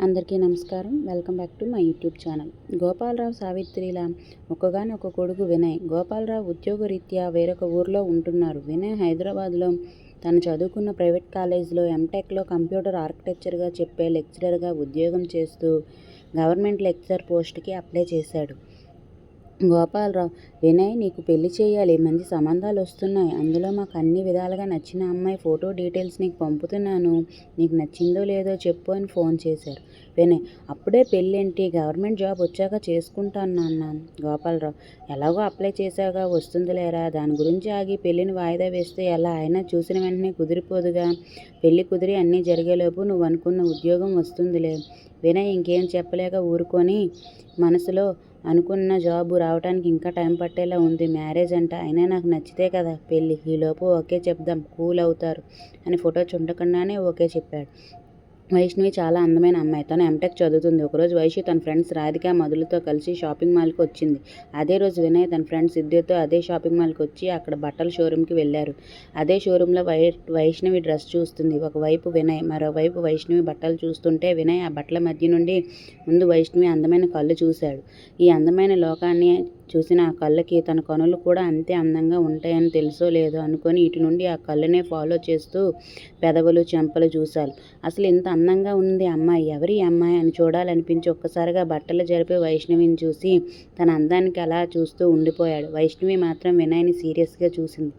అందరికీ నమస్కారం. Welcome back to my YouTube channel. Gopalarao సావిత్రిల ఒక్కగానొక్క కొడుకు వినయ్. గోపాలరావు ఉద్యోగరీత్యా వేరొక ఊరిలో ఉంటున్నారు. వినయ్ హైదరాబాద్లో తను చదువుకున్న ప్రైవేట్ కాలేజీలో ఎంటెక్లో కంప్యూటర్ ఆర్కిటెక్చర్గా చెప్పే లెక్చరర్గా ఉద్యోగం చేస్తూ గవర్నమెంట్ లెక్చరర్ పోస్ట్కి అప్లై చేశాడు. గోపాలరావు, వినయ్ నీకు పెళ్లి చేయాలి, మంచి సంబంధాలు వస్తున్నాయి, అందులో మాకు అన్ని విధాలుగా నచ్చిన అమ్మాయి ఫోటో డీటెయిల్స్ నీకు పంపుతున్నాను, నీకు నచ్చిందో లేదో చెప్పు అని ఫోన్ చేశారు. వినయ్, అప్పుడే పెళ్ళేంటి, గవర్నమెంట్ జాబ్ వచ్చాక చేసుకుంటాను నాన్న. గోపాలరావు, ఎలాగో అప్లై చేశాక వస్తుందిలేరా, దాని గురించి ఆగి పెళ్ళిని వాయిదా వేస్తే ఎలా, అయినా చూసిన వెంటనే కుదిరిపోదుగా, పెళ్లి కుదిరి అన్నీ జరిగేలోపు నువ్వు అనుకున్న ఉద్యోగం వస్తుందిలే. వినయ్ ఇంకేం చెప్పలేక ఊరుకొని మనసులో అనుకున్న జాబు రావడానికి ఇంకా టైం పట్టేలా ఉంది, మ్యారేజ్ అంట, అయినా నాకు నచ్చితే కదా పెళ్ళి, ఈలోపు ఓకే చెప్దాం, కూల్ అవుతారు అని ఫోటో చూడకుండానే ఓకే చెప్పాడు. వైష్ణవి చాలా అందమైన అమ్మాయి. తను ఎంటెక్ చదువుతుంది. ఒకరోజు వైషు తన ఫ్రెండ్స్ రాధిక, మధులతో కలిసి షాపింగ్ మాల్కి వచ్చింది. అదే రోజు వినయ్ తన ఫ్రెండ్స్ ఇద్దరితో అదే షాపింగ్ మాల్కి వచ్చి అక్కడ బట్టల షోరూమ్కి వెళ్ళారు. అదే షోరూంలో వైష్ణవి డ్రెస్ చూస్తుంది. ఒకవైపు వినయ్, మరోవైపు వైష్ణవి బట్టలు చూస్తుంటే వినయ్ ఆ బట్టల మధ్య నుండి ముందు వైష్ణవి అందమైన కళ్ళు చూశాడు. ఈ అందమైన లోకాన్ని చూసిన ఆ కళ్ళకి తన కనులు కూడా అంతే అందంగా ఉంటాయని తెలుసో లేదో అనుకొని ఇటు నుండి ఆ కళ్ళనే ఫాలో చేస్తూ పెదవులు, చెంపలు చూశారు. అసలు ఇంత అందంగా ఉంది అమ్మాయి, ఎవరి అమ్మాయి అని చూడాలనిపించి ఒక్కసారిగా బట్టలు జరిపి వైష్ణవిని చూసి తన అందానికి అలా చూస్తూ ఉండిపోయాడు. వైష్ణవి మాత్రం వినయ్ని సీరియస్గా చూసింది.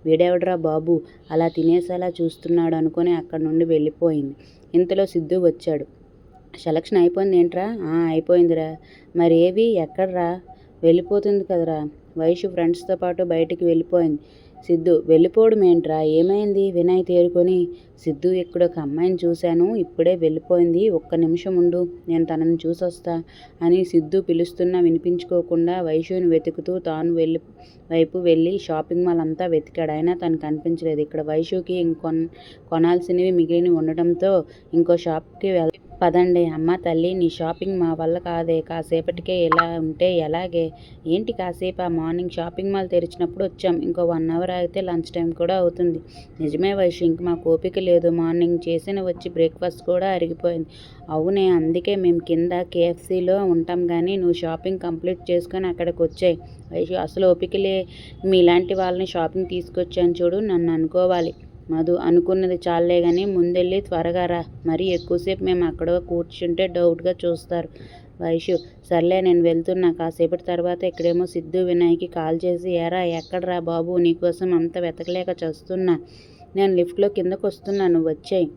వీడెవడ్రా బాబు అలా తినేసేలా చూస్తున్నాడు అనుకొని అక్కడి నుండి వెళ్ళిపోయింది. ఇంతలో సిద్ధు వచ్చాడు. సెలక్షన్ అయిపోయింది ఏంట్రా? అయిపోయిందిరా. మరి ఏవి, ఎక్కడ్రా? వెళ్ళిపోతుంది కదరా. వైషు ఫ్రెండ్స్తో పాటు బయటికి వెళ్ళిపోయింది. సిద్ధు, వెళ్ళిపోవడం ఏంట్రా, ఏమైంది? వినయ్ తేరుకొని, సిద్ధు ఇక్కడ ఒక అమ్మాయిని చూశాను, ఇప్పుడే వెళ్ళిపోయింది, ఒక్క నిమిషం ఉండు, నేను తనని చూసొస్తా అని సిద్ధు పిలుస్తున్నా వినిపించుకోకుండా వైషుని వెతుకుతూ తాను వైపు వెళ్ళి షాపింగ్ మాల్ అంతా వెతికాడు. అయినా తను కనిపించలేదు. ఇక్కడ వైషుకి కొనాల్సినవి మిగిలిన ఉండటంతో ఇంకో షాప్కి పదండి. అమ్మ తల్లి, నీ షాపింగ్ మా వల్ల కాదే, కాసేపటికే ఇలా ఉంటే ఎలాగే? ఏంటి కాసేపా? మార్నింగ్ షాపింగ్ మాల్ తెరిచినప్పుడు వచ్చాం, ఇంకో 1 అవర్ ఆగితే లంచ్ టైం కూడా అవుతుంది. నిజమే వైషు, ఇంక మాకు ఓపిక లేదు, మార్నింగ్ చేసిన వచ్చి బ్రేక్ఫాస్ట్ కూడా అరిగిపోయింది. అవునే, అందుకే మేము కింద KFCలో ఉంటాం కానీ నువ్వు షాపింగ్ కంప్లీట్ చేసుకొని అక్కడికి వచ్చాయి. వైషు, అసలు ఓపికలే మీలాంటి వాళ్ళని షాపింగ్ తీసుకొచ్చాను చూడు, నన్ను అనుకోవాలి. మధు, అనుకున్నది చాలే కానీ ముందెళ్ళి త్వరగా రా, మరీ ఎక్కువసేపు మేము అక్కడ కూర్చుంటే డౌట్గా చూస్తారు. వైషు, సర్లే నేను వెళ్తున్నా, కాసేపటి తర్వాత ఇక్కడేమో సిద్ధు వినయ్కి కాల్ చేసి, ఏరా ఎక్కడరా బాబు, నీకోసం అంత వెతకలేక చస్తున్నా, నేను లిఫ్ట్లో కిందకు వస్తున్నా, నువ్వు వచ్చేయి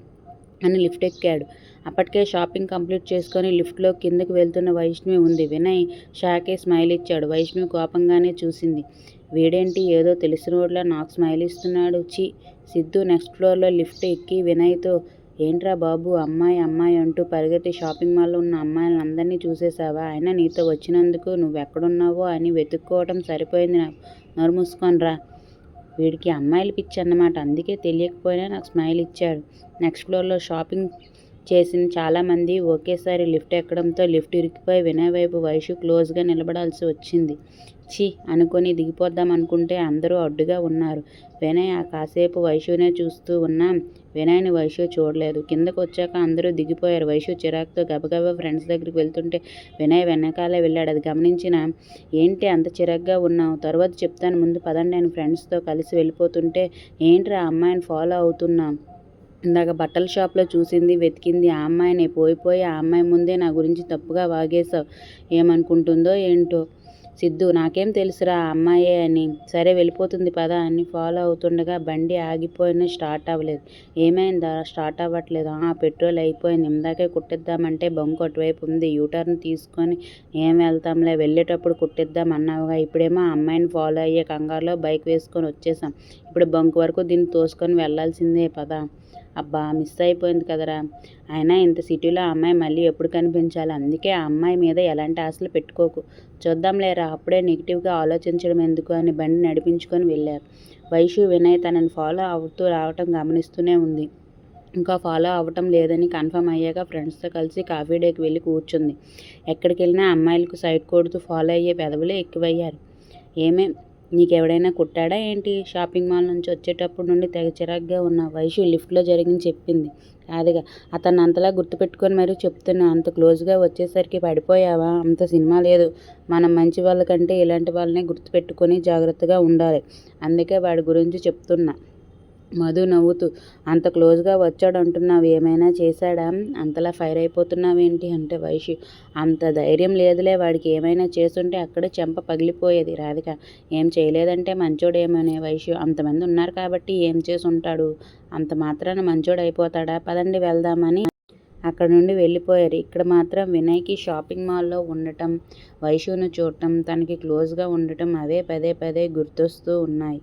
అని లిఫ్ట్ ఎక్కాడు. అప్పటికే షాపింగ్ కంప్లీట్ చేసుకొని లిఫ్ట్లో కిందకు వెళ్తున్న వైష్ణవి ఉంది. వినయ్ షాకే స్మైల్ ఇచ్చాడు. వైష్ణవి కోపంగానే చూసింది. వీడేంటి ఏదో తెలిసినోడ్లా నాకు స్మైల్ ఇస్తున్నాడు, చి. సిద్ధు నెక్స్ట్ ఫ్లోర్లో లిఫ్ట్ ఎక్కి వినయ్తో, ఏంట్రా బాబు అమ్మాయి అమ్మాయి అంటూ పరిగెత్తి షాపింగ్ మాల్లో ఉన్న అమ్మాయిలను అందరినీ చూసేసావా? అయినా నీతో వచ్చినందుకు నువ్వెక్కడున్నావో అని వెతుక్కోవటం సరిపోయింది నాకు, నోరు మూసుకొనిరా. వీడికి అమ్మాయిలు పిచ్చి అన్నమాట, అందుకే తెలియకపోయినా నాకు స్మైల్ ఇచ్చాడు. నెక్స్ట్ ఫ్లోర్లో షాపింగ్ చేసిన చాలామంది ఒకేసారి లిఫ్ట్ ఎక్కడంతో లిఫ్ట్ ఇరికిపోయి వినయ్ వైపు వైషు క్లోజ్గా నిలబడాల్సి వచ్చింది. ఛీ అనుకొని దిగిపోద్దాం అనుకుంటే అందరూ అడ్డుగా ఉన్నారు. వినయ్ ఆ కాసేపు వైషునే చూస్తూ ఉన్నా వినయ్ని వైషు చూడలేదు. కిందకు వచ్చాక అందరూ దిగిపోయారు. వైషు చిరాకుతో గబగబా ఫ్రెండ్స్ దగ్గరికి వెళ్తుంటే వినయ్ వెనకాలే వెళ్ళాడు. అది గమనించిన, ఏంటి అంత చిరాగ్గా ఉన్నావు, తర్వాత చెప్తాను, ముందు పదండి అని ఫ్రెండ్స్తో కలిసి వెళ్ళిపోతుంటే, ఏంట్రా ఆ అమ్మాయిని ఫాలో అవుతున్నాం, ఇందాక బట్టల షాప్లో చూసింది వెతికింది ఆ అమ్మాయినే, పోయి ఆ అమ్మాయి ముందే నా గురించి తప్పుగా వాగేశావు, ఏమనుకుంటుందో ఏంటో. సిద్ధు, నాకేం తెలుసురా ఆ అమ్మాయే అని. సరే వెళ్ళిపోతుంది పద అని ఫాలో అవుతుండగా బండి ఆగిపోయినా స్టార్ట్ అవ్వలేదు. ఏమైందా, స్టార్ట్ అవ్వట్లేదు? పెట్రోల్ అయిపోయింది, ఇందాకే కుట్టిద్దామంటే బంకు అటువైపు ఉంది, యూటర్న్ తీసుకొని ఏం వెళ్తాంలే, వెళ్ళేటప్పుడు కుట్టిద్దాం అన్నావుగా, ఇప్పుడేమో ఆ అమ్మాయిని ఫాలో అయ్యే కంగారులో బైక్ వేసుకొని వచ్చేసాం, ఇప్పుడు బంకు వరకు దీన్ని తోసుకొని వెళ్ళాల్సిందే పద. అబ్బా మిస్ అయిపోయింది కదరా. అయినా ఇంత సిటీలో ఆ అమ్మాయి మళ్ళీ ఎప్పుడు కనిపించాలి, అందుకే ఆ అమ్మాయి మీద ఎలాంటి ఆశలు పెట్టుకోకు, చూద్దాంలేరా, అప్పుడే నెగిటివ్గా ఆలోచించడం ఎందుకు అని బండి నడిపించుకొని వెళ్ళారు. వైషు వినయ్ తనని ఫాలో అవుతూ రావటం గమనిస్తూనే ఉంది. ఇంకా ఫాలో అవ్వటం లేదని కన్ఫర్మ్ అయ్యాక ఫ్రెండ్స్తో కలిసి కాఫీ డేకి వెళ్ళి కూర్చుంది. ఎక్కడికి వెళ్ళినా అమ్మాయిలకు సైడ్ కొడుతూ ఫాలో అయ్యే పెదవులే ఎక్కువయ్యారు. నీకెవడైనా కుట్టాడా ఏంటి? షాపింగ్ మాల్ నుంచి వచ్చేటప్పుడు నుండి తెగ చిరాగ్గా ఉన్న వైషు లిఫ్ట్లో జరిగింది చెప్పింది. రాధిక. అతన్ని అంతలా గుర్తుపెట్టుకొని మరీ చెప్తున్నా. అంత క్లోజ్గా వచ్చేసరికి పడిపోయావా? అంత సినిమా లేదు. మనం మంచి వాళ్ళకంటే ఇలాంటి వాళ్ళనే గుర్తుపెట్టుకొని జాగ్రత్తగా ఉండాలి. అందుకే వాడి గురించి చెప్తున్నా. మధు నవ్వుతూ. అంత క్లోజ్గా వచ్చాడంటున్నావు, ఏమైనా చేశాడా? అంతలా ఫైర్ అయిపోతున్నావేంటి అంటే వైషు. అంత ధైర్యం లేదులే, వాడికి ఏమైనా చేసుంటే అక్కడే చెంప పగిలిపోయేది. రాధిక. ఏం చేయలేదంటే మంచోడేమోనే వైషు. అంతమంది ఉన్నారు కాబట్టి ఏం చేసి ఉంటాడు? అంత మాత్రాన మంచోడు అయిపోతాడా? పదండి వెళ్దామని అక్కడ నుండి వెళ్ళిపోయారు. ఇక్కడ మాత్రం వినయ్కి షాపింగ్ మాల్లో ఉండటం, వైషును చూడటం, తనకి క్లోజ్గా ఉండటం అవే పదే పదే గుర్తొస్తూ ఉన్నాయి.